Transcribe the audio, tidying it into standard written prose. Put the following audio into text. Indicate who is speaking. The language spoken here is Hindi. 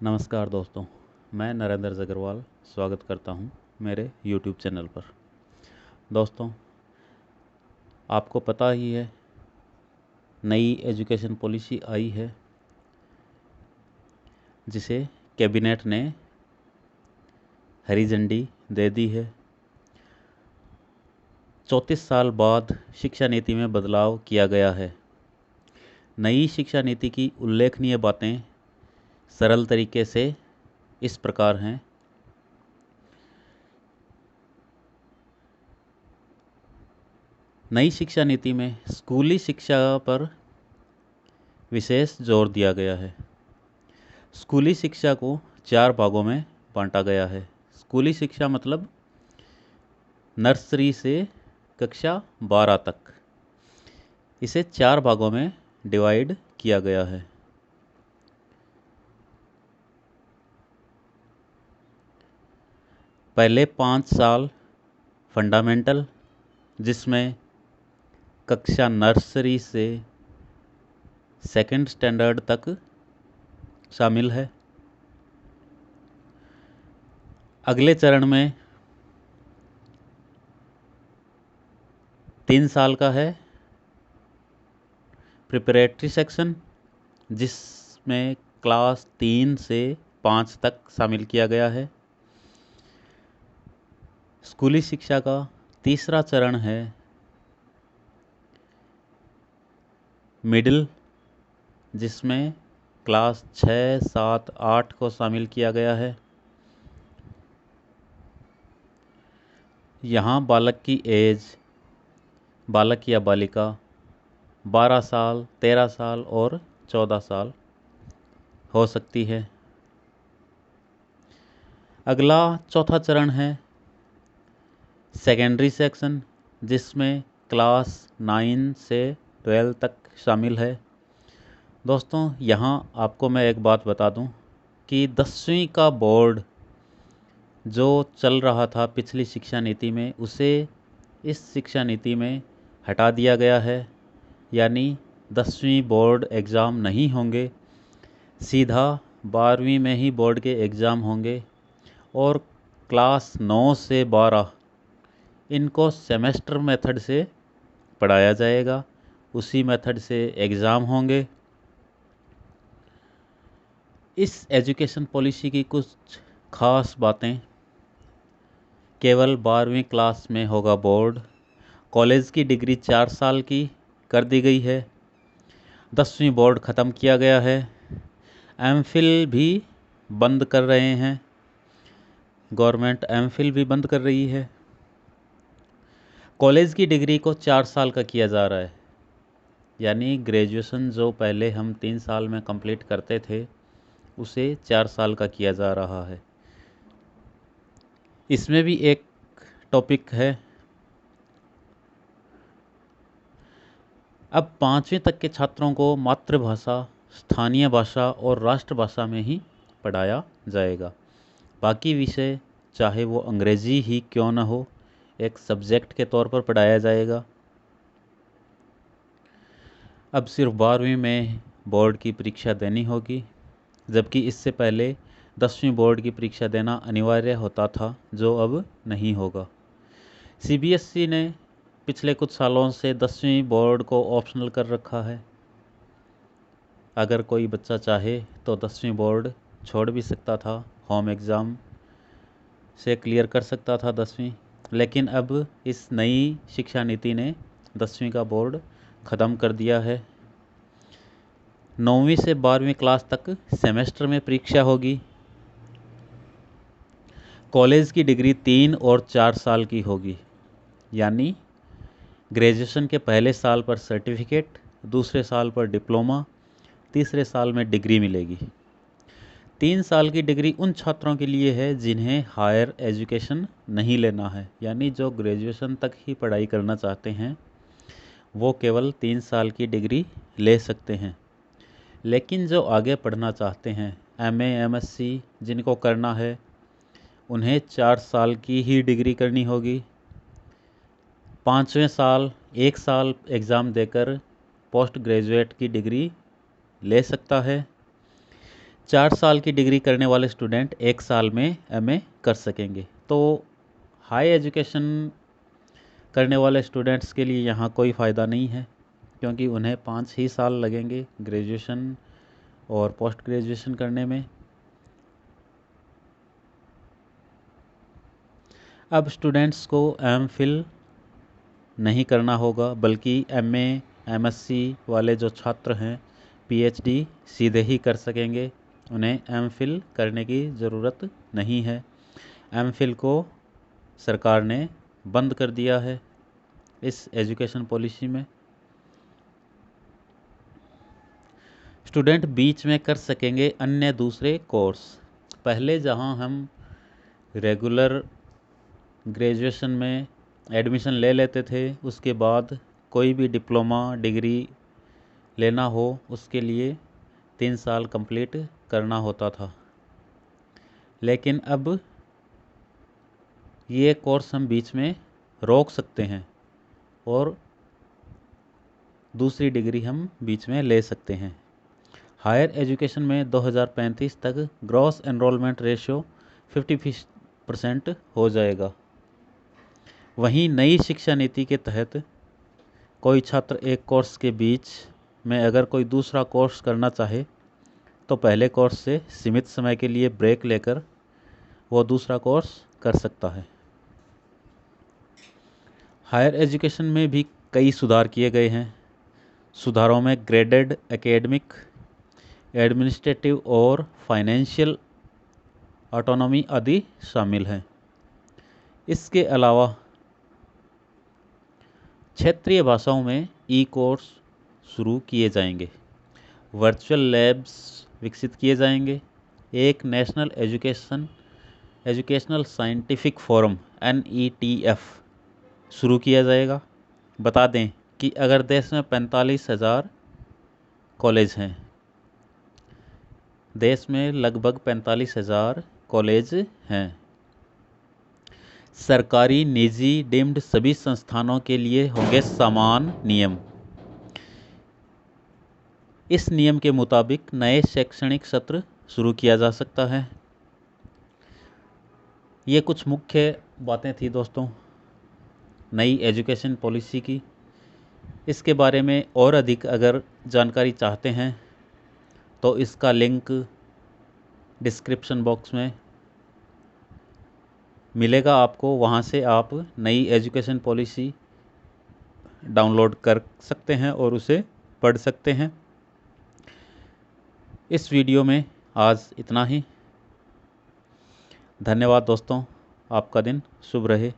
Speaker 1: नमस्कार दोस्तों, मैं नरेंद्र जगरवाल स्वागत करता हूं मेरे YouTube चैनल पर। दोस्तों, आपको पता ही है नई एजुकेशन पॉलिसी आई है जिसे कैबिनेट ने हरी झंडी दे दी है। 34 साल बाद शिक्षा नीति में बदलाव किया गया है। नई शिक्षा नीति की उल्लेखनीय बातें सरल तरीके से इस प्रकार हैं। नई शिक्षा नीति में स्कूली शिक्षा पर विशेष जोर दिया गया है। स्कूली शिक्षा को 4 भागों में बांटा गया है। स्कूली शिक्षा मतलब नर्सरी से कक्षा 12 तक। इसे 4 भागों में डिवाइड किया गया है। पहले 5 साल फंडामेंटल, जिसमें कक्षा नर्सरी से सेकंड स्टैंडर्ड तक शामिल है। अगले चरण में 3 साल का है प्रिपरेटरी सेक्शन, जिसमें क्लास 3 से 5 तक शामिल किया गया है। स्कूली शिक्षा का तीसरा चरण है मिडिल, जिसमें क्लास 6, 7, 8 को शामिल किया गया है। यहाँ बालक की एज, बालक या बालिका 12 साल, 13 साल और 14 साल हो सकती है। अगला चौथा चरण है सेकेंडरी सेक्शन, जिसमें क्लास 9 से 12 तक शामिल है। दोस्तों, यहाँ आपको मैं एक बात बता दूं कि 10वीं का बोर्ड जो चल रहा था पिछली शिक्षा नीति में, उसे इस शिक्षा नीति में हटा दिया गया है। यानी 10वीं बोर्ड एग्ज़ाम नहीं होंगे, सीधा 12वीं में ही बोर्ड के एग्ज़ाम होंगे। और क्लास 9 से 12 इनको सेमेस्टर मेथड से पढ़ाया जाएगा, उसी मेथड से एग्ज़ाम होंगे। इस एजुकेशन पॉलिसी की कुछ खास बातें: केवल 12वीं क्लास में होगा बोर्ड। कॉलेज की डिग्री 4 साल की कर दी गई है। 10वीं बोर्ड ख़त्म किया गया है। एमफिल भी बंद कर रहे हैं, गवर्नमेंट एमफिल भी बंद कर रही है। कॉलेज की डिग्री को 4 साल का किया जा रहा है। यानी ग्रेजुएशन जो पहले हम 3 साल में कंप्लीट करते थे, उसे 4 साल का किया जा रहा है। इसमें भी एक टॉपिक है, अब 5वीं तक के छात्रों को मातृभाषा, स्थानीय भाषा और राष्ट्रभाषा में ही पढ़ाया जाएगा। बाकी विषय चाहे वो अंग्रेज़ी ही क्यों न हो, एक सब्जेक्ट के तौर पर पढ़ाया जाएगा। अब सिर्फ 12वीं में बोर्ड की परीक्षा देनी होगी, जबकि इससे पहले 10वीं बोर्ड की परीक्षा देना अनिवार्य होता था, जो अब नहीं होगा। सीबीएसई ने पिछले कुछ सालों से 10वीं बोर्ड को ऑप्शनल कर रखा है। अगर कोई बच्चा चाहे तो 10वीं बोर्ड छोड़ भी सकता था, होम एग्ज़ाम से क्लियर कर सकता था 10वीं। लेकिन अब इस नई शिक्षा नीति ने 10वीं का बोर्ड ख़त्म कर दिया है। 9वीं से 12वीं क्लास तक सेमेस्टर में परीक्षा होगी। कॉलेज की डिग्री 3 और 4 साल की होगी। यानी ग्रेजुएशन के पहले साल पर सर्टिफिकेट, दूसरे साल पर डिप्लोमा, तीसरे साल में डिग्री मिलेगी। 3 साल की डिग्री उन छात्रों के लिए है जिन्हें हायर एजुकेशन नहीं लेना है। यानी जो ग्रेजुएशन तक ही पढ़ाई करना चाहते हैं, वो केवल 3 साल की डिग्री ले सकते हैं। लेकिन जो आगे पढ़ना चाहते हैं, एमए, एमएससी जिनको करना है, उन्हें 4 साल की ही डिग्री करनी होगी। 5वें साल 1 साल एग्ज़ाम देकर पोस्ट ग्रेजुएट की डिग्री ले सकता है। 4 साल की डिग्री करने वाले स्टूडेंट 1 साल में एमए कर सकेंगे। तो हाई एजुकेशन करने वाले स्टूडेंट्स के लिए यहाँ कोई फ़ायदा नहीं है, क्योंकि उन्हें 5 ही साल लगेंगे ग्रेजुएशन और पोस्ट ग्रेजुएशन करने में। अब स्टूडेंट्स को एमफिल नहीं करना होगा, बल्कि एमए एमएससी वाले जो छात्र हैं पीएचडी सीधे ही कर सकेंगे। उन्हें एमफिल करने की ज़रूरत नहीं है। एमफिल को सरकार ने बंद कर दिया है इस एजुकेशन पॉलिसी में। स्टूडेंट बीच में कर सकेंगे अन्य दूसरे कोर्स। पहले जहां हम रेगुलर ग्रेजुएशन में एडमिशन ले लेते थे, उसके बाद कोई भी डिप्लोमा डिग्री लेना हो उसके लिए 3 साल कंप्लीट करना होता था। लेकिन अब ये कोर्स हम बीच में रोक सकते हैं और दूसरी डिग्री हम बीच में ले सकते हैं। हायर एजुकेशन में 2035 तक ग्रॉस एनरोलमेंट रेशियो 50% हो जाएगा। वहीं नई शिक्षा नीति के तहत कोई छात्र एक कोर्स के बीच में अगर कोई दूसरा कोर्स करना चाहे तो पहले कोर्स से सीमित समय के लिए ब्रेक लेकर वो दूसरा कोर्स कर सकता है। हायर एजुकेशन में भी कई सुधार किए गए हैं। सुधारों में ग्रेडेड एकेडमिक, एडमिनिस्ट्रेटिव और फाइनेंशियल ऑटोनॉमी आदि शामिल हैं। इसके अलावा क्षेत्रीय भाषाओं में ई कोर्स शुरू किए जाएंगे। वर्चुअल लैब्स विकसित किए जाएंगे। एक national educational scientific forum NETF शुरू किया जाएगा। बता दें कि अगर देश में 45,000 कॉलेज हैं, देश में लगभग 45,000 कॉलेज हैं। सरकारी, निजी, डीम्ड सभी संस्थानों के लिए होंगे समान नियम। इस नियम के मुताबिक नए शैक्षणिक सत्र शुरू किया जा सकता है। ये कुछ मुख्य बातें थी दोस्तों नई एजुकेशन पॉलिसी की। इसके बारे में और अधिक अगर जानकारी चाहते हैं तो इसका लिंक डिस्क्रिप्शन बॉक्स में मिलेगा आपको। वहाँ से आप नई एजुकेशन पॉलिसी डाउनलोड कर सकते हैं और उसे पढ़ सकते हैं। इस वीडियो में आज इतना ही। धन्यवाद दोस्तों, आपका दिन शुभ रहे।